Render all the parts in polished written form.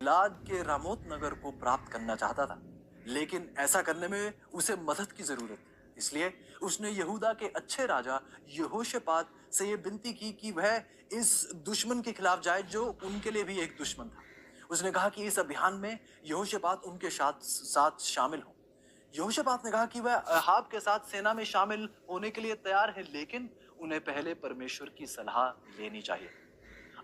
गिलाद के रामोत नगर को प्राप्त करना चाहता था, लेकिन ऐसा करने में उसे मदद की जरूरत थी। इसलिए उसने यहूदा के अच्छे राजा यहोशापात से ये विनती की कि वह इस दुश्मन के खिलाफ जाए जो उनके लिए भी एक दुश्मन था। उसने कहा कि इस अभियान में यहोशापात उनके साथ साथ शामिल हो। यहोशापात ने कहा कि वह अहाब के साथ सेना में शामिल होने के लिए तैयार है, लेकिन उन्हें पहले परमेश्वर की सलाह लेनी चाहिए।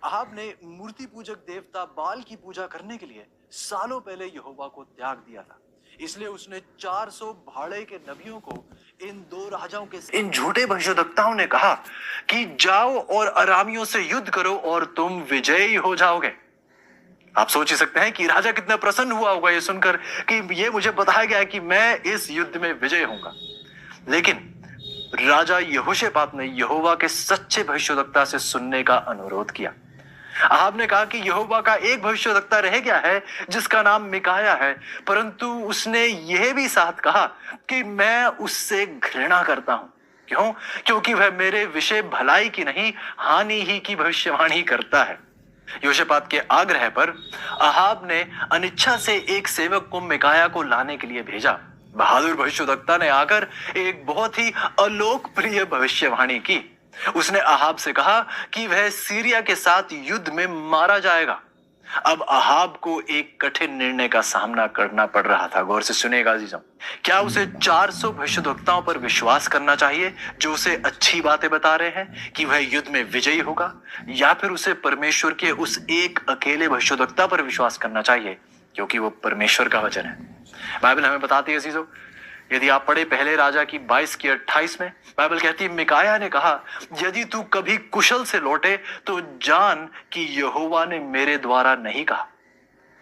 अहाब ने मूर्ति पूजक देवता बाल की पूजा करने के लिए सालों पहले यहोवा को त्याग दिया था। इसलिए उसने 400 भाड़े के नबियों को इन दो राजाओं के इन झूठे भविष्यद्वक्ताओं ने कहा कि जाओ और अरामियों से युद्ध करो और तुम विजयी हो जाओगे। आप सोच ही सकते हैं कि राजा कितना प्रसन्न हुआ होगा ये सुनकर कि ये मुझे बताया गया कि मैं इस युद्ध में विजय होऊंगा। लेकिन राजा यहोशापात ने यहोवा के सच्चे भविष्यद्वक्ता से सुनने का अनुरोध किया। अहाब ने कहा कि यहोवा का एक भविष्यद्वक्ता रह गया है जिसका नाम मिकाया है, परंतु उसने यह भी साथ कहा कि मैं उससे घृणा करता हूं। क्यों? क्योंकि वह मेरे विषय भलाई की नहीं हानि ही की भविष्यवाणी करता है। यहोशापात के आग्रह पर अहाब ने अनिच्छा से एक सेवक को मिकाया को लाने के लिए भेजा। बहादुर भविष्यद्वक्ता ने आकर एक बहुत ही अलोकप्रिय भविष्यवाणी की। उसने अहाब से कहा कि वह सीरिया के साथ युद्ध में मारा जाएगा। अब अहाब को एक कठिन निर्णय का सामना करना पड़ रहा था। गौर से सुनेगा अजीजों, क्या उसे 400 भविष्यद्वक्ताओं पर विश्वास करना चाहिए जो उसे अच्छी बातें बता रहे हैं कि वह युद्ध में विजयी होगा, या फिर उसे परमेश्वर के उस एक अकेले भविष्यद्वक्ता पर विश्वास करना चाहिए क्योंकि वो परमेश्वर का वचन है। बाइबल हमें बताती है अजीजों, यदि आप पढ़े पहले राजा की 22 की 28 में, बाइबल कहती है मिकाया ने कहा यदि तू कभी कुशल से लौटे तो जान कि यहोवा ने मेरे द्वारा नहीं कहा।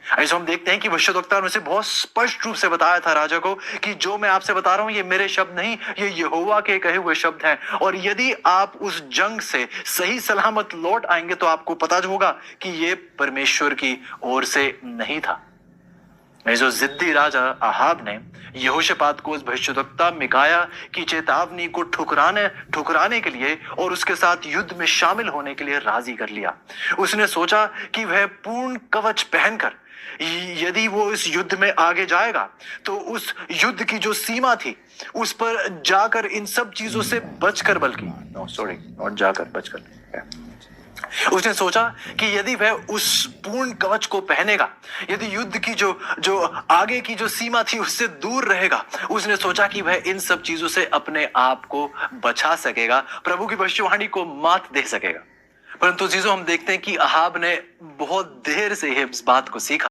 ऐसे हम देखते हैं कि भविष्यद्वक्ता ने उसे बहुत स्पष्ट रूप से बताया था राजा को कि जो मैं आपसे बता रहा हूं ये मेरे शब्द नहीं, ये यहोवा के कहे हुए शब्द हैं। और यदि आप उस जंग से सही सलामत लौट आएंगे तो आपको पता होगा कि ये परमेश्वर की ओर से नहीं था। जो जिद्दी राजा अहाब ने यहोशापात को उस भविष्यद्वक्ता मिकाया की चेतावनी को ठुकराने के लिए और उसके साथ युद्ध में शामिल होने के लिए राजी कर लिया। उसने सोचा कि वह पूर्ण कवच पहनकर यदि वो इस युद्ध में आगे जाएगा तो उस युद्ध की जो सीमा थी उस पर जाकर इन सब चीजों से बचकर, उसने सोचा कि यदि वह उस पूर्ण कवच को पहनेगा, यदि युद्ध की जो आगे की जो सीमा थी उससे दूर रहेगा, उसने सोचा कि वह इन सब चीजों से अपने आप को बचा सकेगा, प्रभु की भविष्यवाणी को मात दे सकेगा। परंतु चीजों हम देखते हैं कि अहाब ने बहुत देर से इस बात को सीखा।